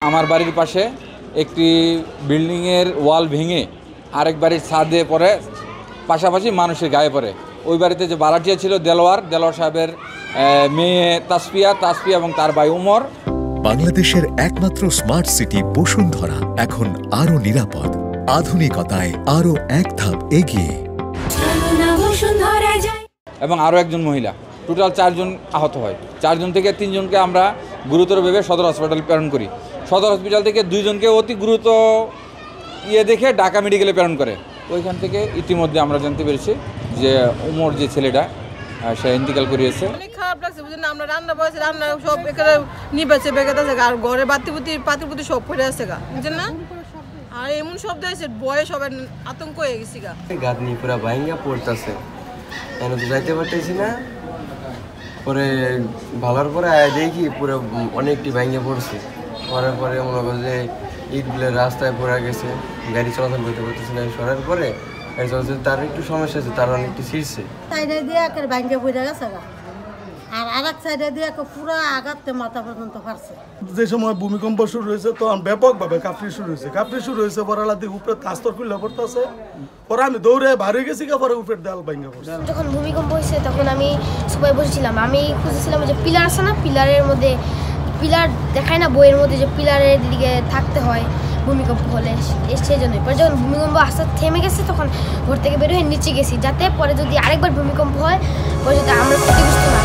আমার বাড়ির পাশে একটি বিল্ডিংয়ের ওয়াল ভেঙে আরেক বাড়ির ছাদে পড়ে, পাশাপাশি মানুষের গায়ে পড়ে। ওই বাড়িতে যে ভাড়াটিয়া ছিল দেলোয়ার সাহেবের মেয়ে তাসফিয়া এবং তার ভাই উমর। বাংলাদেশের একমাত্র স্মার্ট সিটি বসুন্ধরা এখন আরো নিরাপদ, আধুনিকতায় আরো এক ধাপ এগিয়ে। এবং আরও একজন মহিলা, টোটাল 4 জন আহত হয়। 4 জন থেকে 3 জনকে আমরা গুরুতরভাবে সদর হসপিটালে প্রেরণ করি। সদর হসপিটাল থেকে 2 জনকে অতি গুরুতর দেখে ঢাকা মেডিকেলে প্রেরণ করে। ওইখান থেকে ইতিমধ্যে আমরা জানতে পেরেছি যে উমর যে ছেলেটা সে ইন্তিকাল করিয়েছে। অনেক খারাপ লাগছে, বুঝলেন, আমরা রান্না বসে রান্না সব এখানে নিবেছে বেগাতেছে, আর ঘরে পাতিপুতি সব পড়ে আছে গা, বুঝলেন না। আর এমন শব্দ হয়েছে, বয়ে সবাই আতঙ্ক হয়ে গেছি গা। গাত নিয়ে পুরো ভাইঙ্গা পড়তেছে, কেন তো যাইতে পারতেছি না। পরে ভালোর পরে দেখি পুরো অনেকটি ভাইঙ্গা পড়ছে। পরে মনে করো যে ইটগুলো রাস্তায় পড়ে গেছে, গাড়ি চলাচল করতে পারতেছে না। সরার পরে গাড়ি চলাচল তার একটু সমস্যা আছে, তার অনেকটি ছিঁড়ছে। সাইডে দিয়ে একের ভাইঙ্গা পড়ে গেছে গা, আর আরেক সাইডে দিয়ে পুরো আঘাতে মাথা পর্যন্ত পারছে। যে সময় ভূমিকম্প শুরু হয়েছে তখন ব্যাপকভাবে কাঁপড়ি শুরু হয়েছে পরালা দিয়ে উপরে তাস্তর খুললে পড়তেছে। পরে আমি দৌড়ে বাড়ি গেছি, পরে উপরে দেয়াল ভাঙা পড়ছে। যখন ভূমিকম্প হয়েছে তখন আমি সবাই বসেছিলাম, আমি খুঁজেছিলাম যে পিলার আছে না, পিলারের মধ্যে পিলার দেখায় না বইয়ের মধ্যে যে পিলারের দিকে থাকতে হয় ভূমিকম্প হলে, সেই জন্যই। পরে যখন ভূমিকম্প আস্তে থেমে গেছে তখন ঘর থেকে বের হয়ে নিচে গেছি, যাতে পরে যদি আরেকবার ভূমিকম্প হয় পরে যাতে আমরা ক্ষতিগ্রস্ত না।